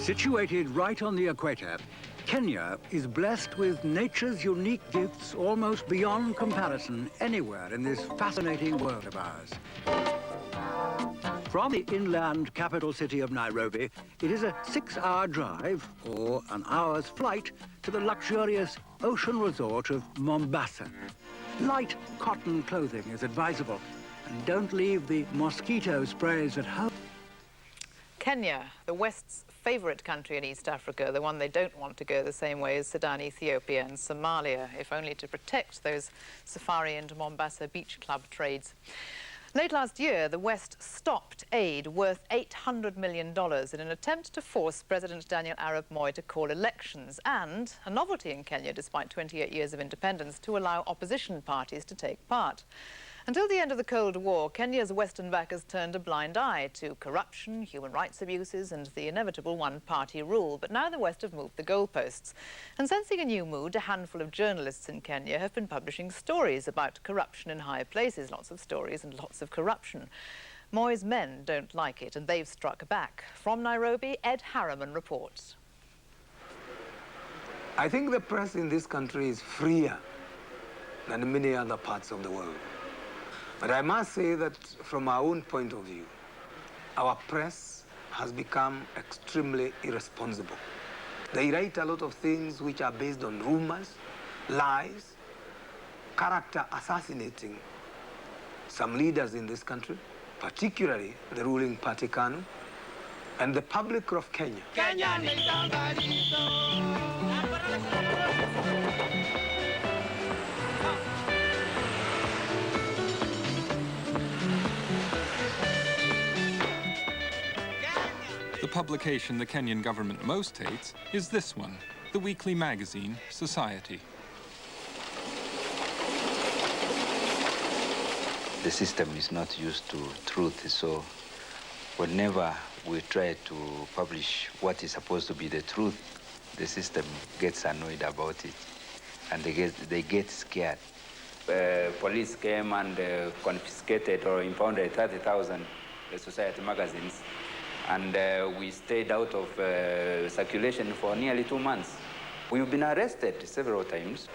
Situated right on the equator, Kenya is blessed with nature's unique gifts almost beyond comparison anywhere in this fascinating world of ours. From the inland capital city of Nairobi, it is a 6-hour drive or an hour's flight to the luxurious ocean resort of Mombasa. Light cotton clothing is advisable, and don't leave the mosquito sprays at home. Kenya, the West's favourite country in East Africa, the one they don't want to go the same way as Sudan, Ethiopia and Somalia, if only to protect those safari and Mombasa beach club trades. Late last year, the West stopped aid worth $800 million in an attempt to force President Daniel Arap Moi to call elections and, a novelty in Kenya despite 28 years of independence, to allow opposition parties to take part. Until the end of the Cold War, Kenya's Western backers turned a blind eye to corruption, human rights abuses and the inevitable one-party rule. But now the West have moved the goalposts. And sensing a new mood, a handful of journalists in Kenya have been publishing stories about corruption in high places. Lots of stories and lots of corruption. Moi's men don't like it, and they've struck back. From Nairobi, Ed Harriman reports. I think the press in this country is freer than many other parts of the world. But I must say that from our own point of view, our press has become extremely irresponsible. They write a lot of things which are based on rumors, lies, character assassinating some leaders in this country, particularly the ruling party KANU, and the public of Kenya. The publication the Kenyan government most hates is this one, the weekly magazine, Society. The system is not used to truth, so whenever we try to publish what is supposed to be the truth, the system gets annoyed about it, and they get scared. Police came and confiscated or impounded 30,000 Society magazines. And we stayed out of circulation for nearly 2 months. We've been arrested several times.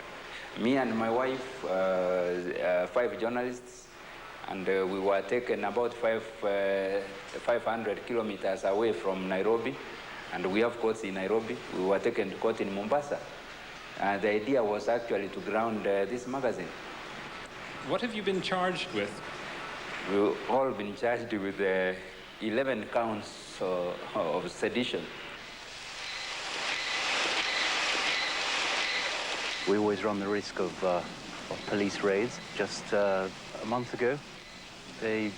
Me and my wife, 5 journalists, and we were taken about 500 kilometers away from Nairobi, and we have courts in Nairobi. We were taken to court in Mombasa. The idea was actually to ground this magazine. What have you been charged with? We've all been charged with 11 counts of sedition. We always run the risk of police raids. Just a month ago, they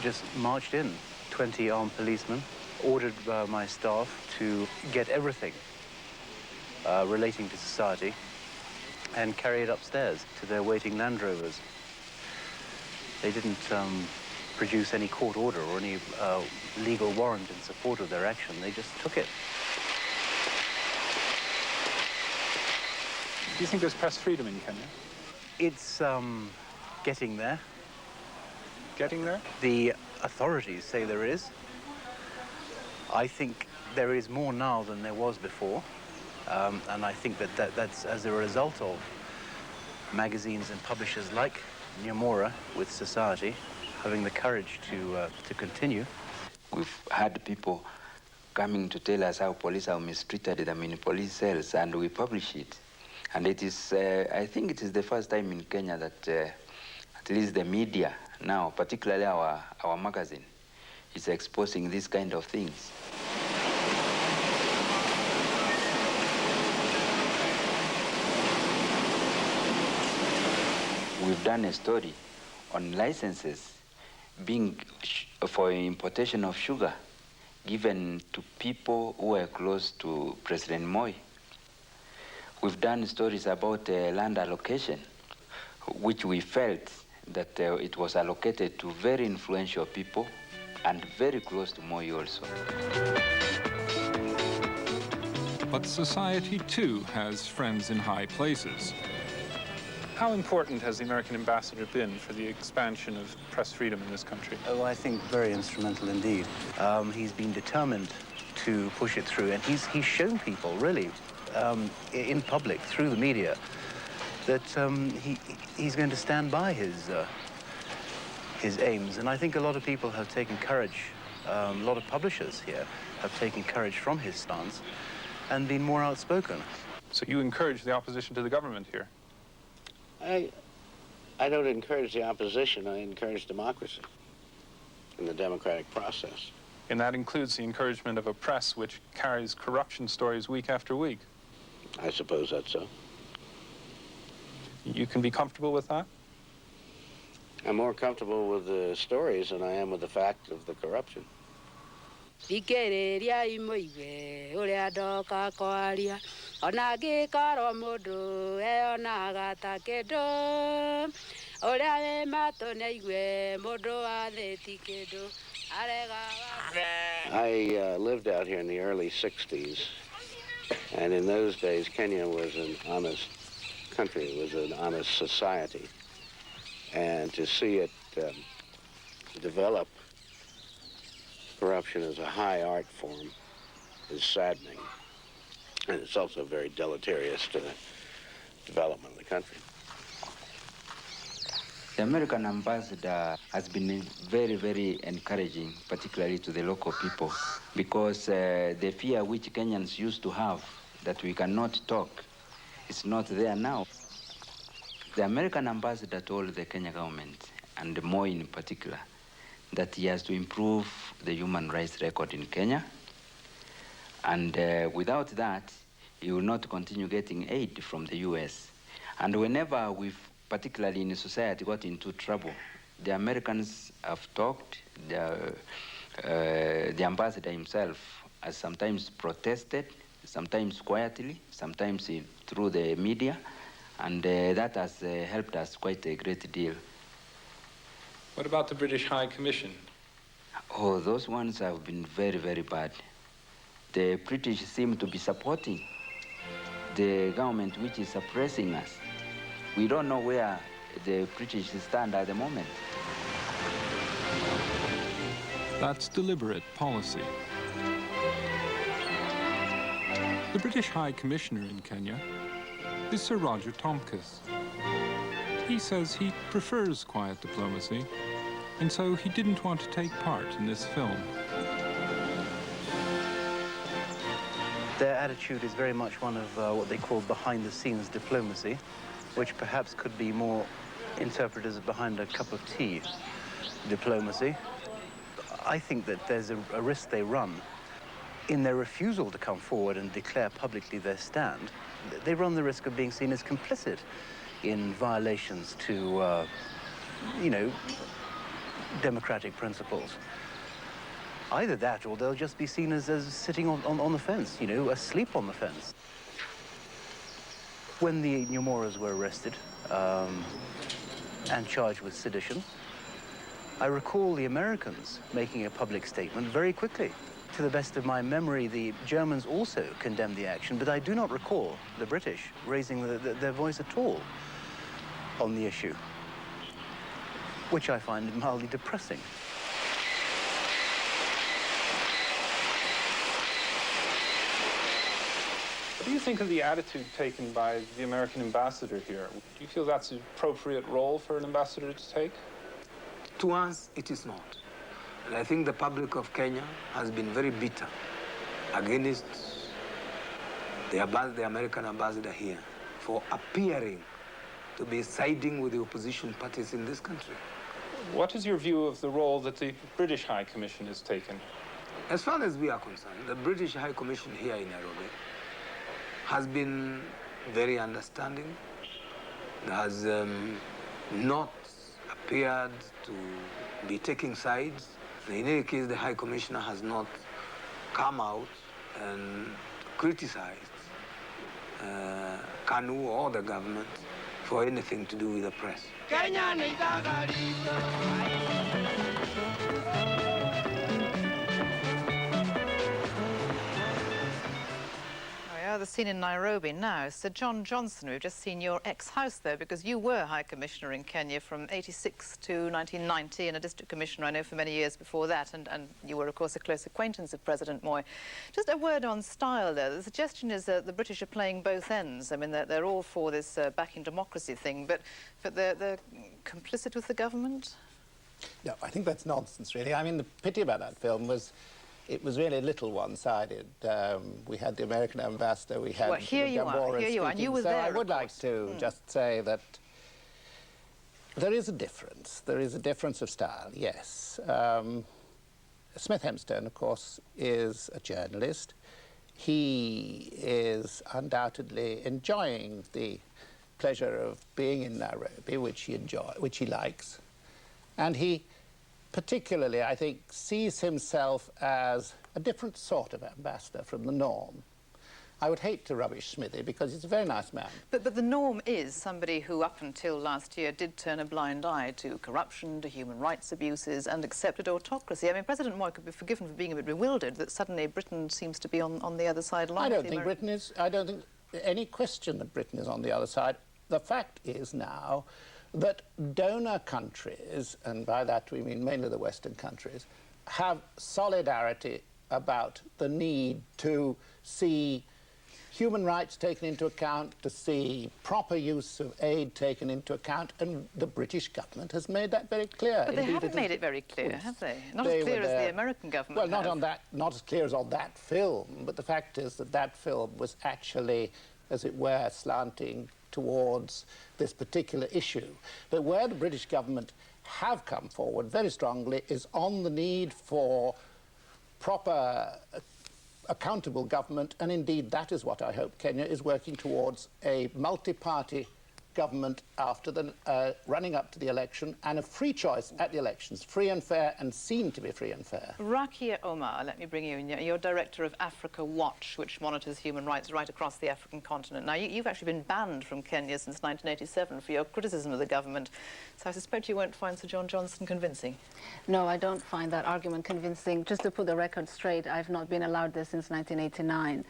just marched in, 20 armed policemen, ordered my staff to get everything relating to Society and carry it upstairs to their waiting Land Rovers. They didn't produce any court order or any legal warrant in support of their action. They just took it. Do you think there's press freedom in Kenya? It's getting there. Getting there? The authorities say there is. I think there is more now than there was before. And I think that's as a result of magazines and publishers like Nyamora with Society having the courage to continue. We've had people coming to tell us how police have mistreated them in police cells, and we publish it. And it is, I think it is the first time in Kenya that at least the media now, particularly our magazine, is exposing these kind of things. We've done a story on licenses being for importation of sugar given to people who were close to President Moi. We've done stories about land allocation, which we felt that it was allocated to very influential people and very close to Moi also. But Society too has friends in high places. How important has the American ambassador been for the expansion of press freedom in this country? Oh, I think very instrumental indeed. He's been determined to push it through, and he's shown people, really, in public, through the media, that he's going to stand by his aims. And I think a lot of people have taken courage, a lot of publishers here have taken courage from his stance and been more outspoken. So you encourage the opposition to the government here? I don't encourage the opposition, I encourage democracy in the democratic process. And that includes the encouragement of a press which carries corruption stories week after week? I suppose that's so. You can be comfortable with that? I'm more comfortable with the stories than I am with the fact of the corruption. I lived out here in the early 60s, and in those days Kenya was an honest country, it was an honest society. And to see it develop corruption as a high art form is saddening. And it's also very deleterious to the development of the country. The American ambassador has been very, very encouraging, particularly to the local people, because the fear which Kenyans used to have that we cannot talk is not there now. The American ambassador told the Kenya government, and Moi in particular, that he has to improve the human rights record in Kenya, and without that, he will not continue getting aid from the US. And whenever we've, particularly in society, got into trouble, the Americans have talked, the ambassador himself has sometimes protested, sometimes quietly, sometimes through the media, and that has helped us quite a great deal. What about the British High Commission? Oh, those ones have been very, very bad. The British seem to be supporting the government which is suppressing us. We don't know where the British stand at the moment. That's deliberate policy. The British High Commissioner in Kenya is Sir Roger Tomkis. He says he prefers quiet diplomacy, and so he didn't want to take part in this film. Their attitude is very much one of what they call behind-the-scenes diplomacy, which perhaps could be more interpreted as behind a cup of tea diplomacy. I think that there's a risk they run in their refusal to come forward and declare publicly their stand. They run the risk of being seen as complicit in violations to, you know, democratic principles. Either that, or they'll just be seen as sitting on the fence, you know, asleep on the fence. When the Nyamoras were arrested and charged with sedition, I recall the Americans making a public statement very quickly. To the best of my memory, the Germans also condemned the action, but I do not recall the British raising their voice at all on the issue, which I find mildly depressing. What do you think of the attitude taken by the American ambassador here? Do you feel that's an appropriate role for an ambassador to take? To us, it is not. And I think the public of Kenya has been very bitter against the American ambassador here for appearing to be siding with the opposition parties in this country. What is your view of the role that the British High Commission has taken? As far as we are concerned, the British High Commission here in Nairobi has been very understanding, has not appeared to be taking sides. In any case, the High Commissioner has not come out and criticized KANU or the government for anything to do with the press. The scene in Nairobi now. Sir John Johnson, we've just seen your ex-house there because you were High Commissioner in Kenya from 86 to 1990 and a District Commissioner, I know, for many years before that. And you were, of course, a close acquaintance of President Moi. Just a word on style there. The suggestion is that the British are playing both ends. I mean, they're all for this backing democracy thing, but they're complicit with the government? No, I think that's nonsense, really. I mean, the pity about that film was it was really a little one-sided. We had the American ambassador, we had here you are, and you were there, I would like to just say that there is a difference. There is a difference of style, yes. Smith Hempstone, of course, is a journalist. He is undoubtedly enjoying the pleasure of being in Nairobi, which he likes. And he particularly, I think, sees himself as a different sort of ambassador from the norm. I would hate to rubbish Smithy because he's a very nice man. But the norm is somebody who, up until last year, did turn a blind eye to corruption, to human rights abuses, and accepted autocracy. I mean, President Moi could be forgiven for being a bit bewildered that suddenly Britain seems to be on the other side line. I don't think any question that Britain is on the other side. The fact is now that donor countries, and by that we mean mainly the Western countries, have solidarity about the need to see human rights taken into account, to see proper use of aid taken into account, and the British government has made that very clear. But they haven't made it very clear, have they? Not as clear as the American government Well, not as clear as on that film, but the fact is that that film was actually, as it were, slanting towards this particular issue. But where the British government have come forward very strongly is on the need for proper accountable government, and indeed that is what I hope Kenya is working towards, a multi-party government after the running up to the election, and a free choice at the elections, free and fair, and seen to be free and fair. Rakiya Omaar, let me bring you in. You're director of Africa Watch, which monitors human rights right across the African continent. Now, you've actually been banned from Kenya since 1987 for your criticism of the government, so I suspect you won't find Sir John Johnson convincing. No, I don't find that argument convincing. Just to put the record straight, I've not been allowed there since 1989.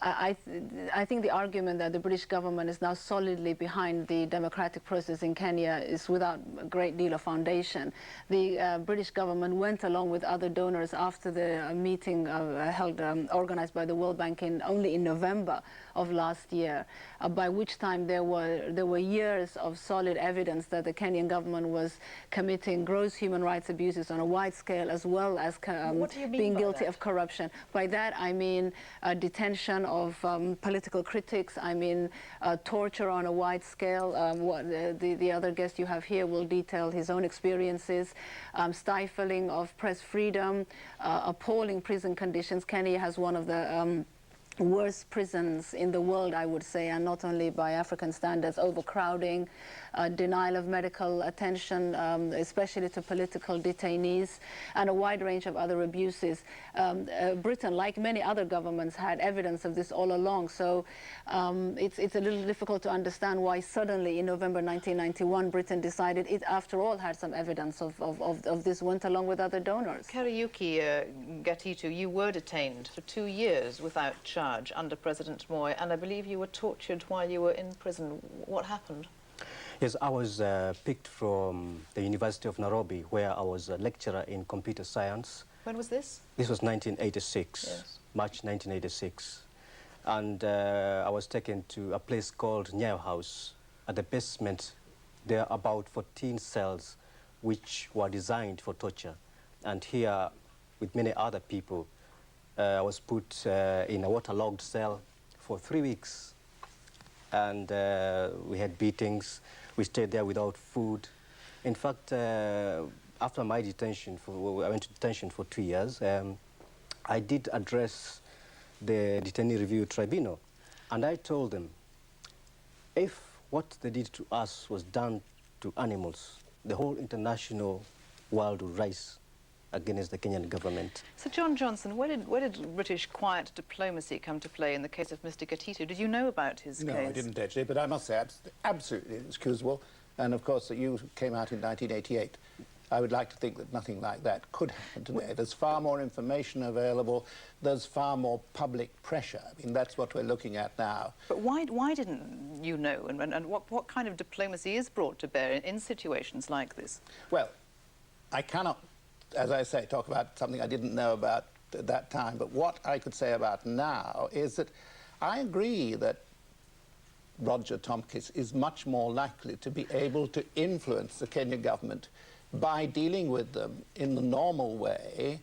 I think the argument that the British government is now solidly behind the democratic process in Kenya is without a great deal of foundation. The British government went along with other donors after the meeting organized by the World Bank only in November of last year, by which time there were years of solid evidence that the Kenyan government was committing gross human rights abuses on a wide scale, as well as being guilty of corruption. By that I mean detention of political critics, I mean torture on a wide scale. The other guest you have here will detail his own experiences, stifling of press freedom, appalling prison conditions. Kenya has one of the worst prisons in the world, I would say, and not only by African standards, overcrowding, denial of medical attention, especially to political detainees, and a wide range of other abuses. Britain, like many other governments, had evidence of this all along, so it's a little difficult to understand why suddenly in November 1991 Britain decided it, after all, had some evidence of this, went along with other donors. Kariuki Gathitu, you were detained for 2 years without charge under President Moi, and I believe you were tortured while you were in prison. What happened? Yes, I was picked from the University of Nairobi, where I was a lecturer in computer science. When was this? This was 1986, yes. March 1986. And I was taken to a place called Nyayo House. At the basement, there are about 14 cells which were designed for torture. And here, with many other people, I was put in a waterlogged cell for 3 weeks. And we had beatings. We stayed there without food. In fact, after my detention, I went to detention for 2 years, I did address the Detainee Review Tribunal. And I told them, if what they did to us was done to animals, the whole international world would rise against the Kenyan government. So, John Johnson, where did British quiet diplomacy come to play in the case of Mr. Gathitu? Did you know about his case? No, I didn't actually, but I must say absolutely inexcusable. And of course, you came out in 1988. I would like to think that nothing like that could happen today. There's far more information available. There's far more public pressure. I mean, that's what we're looking at now. But why didn't you know? And what kind of diplomacy is brought to bear in situations like this? Well, I cannot, as I say, talk about something I didn't know about at that time. But what I could say about now is that I agree that Roger Tompkins is much more likely to be able to influence the Kenyan government by dealing with them in the normal way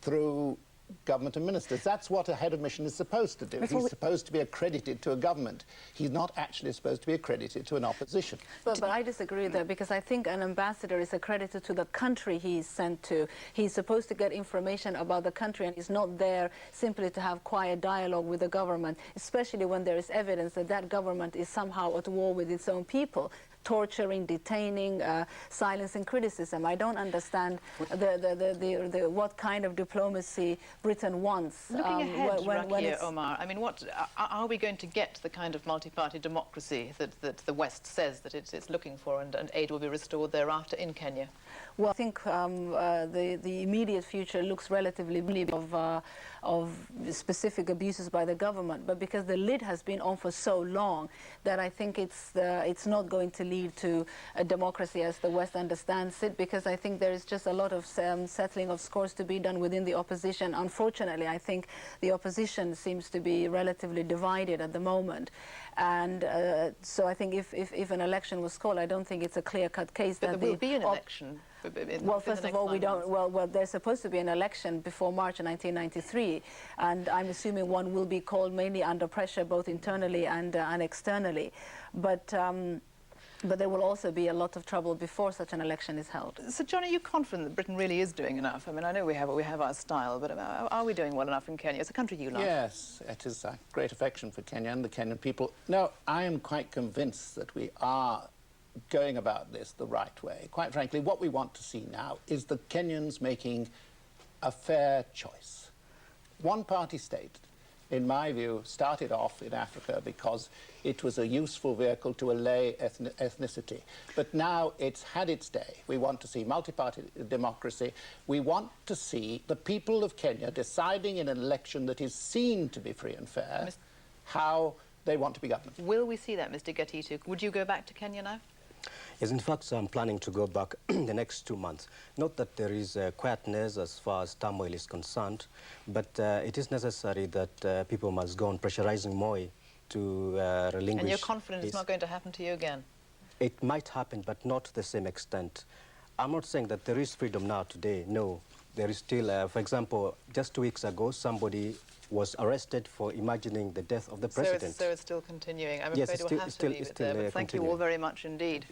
through government and ministers. That's what a head of mission is supposed to do. He's supposed to be accredited to a government. He's not actually supposed to be accredited to an opposition. But I disagree there, because I think an ambassador is accredited to the country he's sent to. He's supposed to get information about the country, and he's not there simply to have quiet dialogue with the government, especially when there is evidence that that government is somehow at war with its own people. Torturing, detaining, silencing criticism. I don't understand what kind of diplomacy Britain wants. Looking ahead, Rakiya, Omaar, I mean, what are we going to get the kind of multi-party democracy that the West says that it's looking for, and aid will be restored thereafter in Kenya? Well, I think the immediate future looks relatively bleak of specific abuses by the government, but because the lid has been on for so long, that I think it's not going to lead to a democracy as the West understands it, because I think there is just a lot of settling of scores to be done within the opposition. Unfortunately, I think the opposition seems to be relatively divided at the moment. And so I think if an election was called, I don't think it's a clear-cut case. But there will be an election. Well, first of all, we don't. Well, there's supposed to be an election before March 1993, and I'm assuming one will be called mainly under pressure, both internally and externally. But there will also be a lot of trouble before such an election is held. So, John, are you confident that Britain really is doing enough? I mean, I know we have our style, but are we doing well enough in Kenya? It's a country you love. Yes, it is a great affection for Kenya and the Kenyan people. No, I am quite convinced that we are going about this the right way. Quite frankly, what we want to see now is the Kenyans making a fair choice. One-party state, in my view, started off in Africa because it was a useful vehicle to allay ethnicity. But now it's had its day. We want to see multi-party democracy. We want to see the people of Kenya deciding in an election that is seen to be free and fair how they want to be governed. Will we see that, Mr. Gathitu? Would you go back to Kenya now? Yes, in fact, I'm planning to go back the next 2 months. Not that there is quietness as far as turmoil is concerned, but it is necessary that people must go on pressurizing Moi to relinquish. And you're confident it's not going to happen to you again? It might happen, but not to the same extent. I'm not saying that there is freedom now today. No, there is still, for example, just 2 weeks ago, somebody was arrested for imagining the death of the president. So it's still continuing. I'm yes, afraid we'll have to leave it there, but thank you all very much indeed.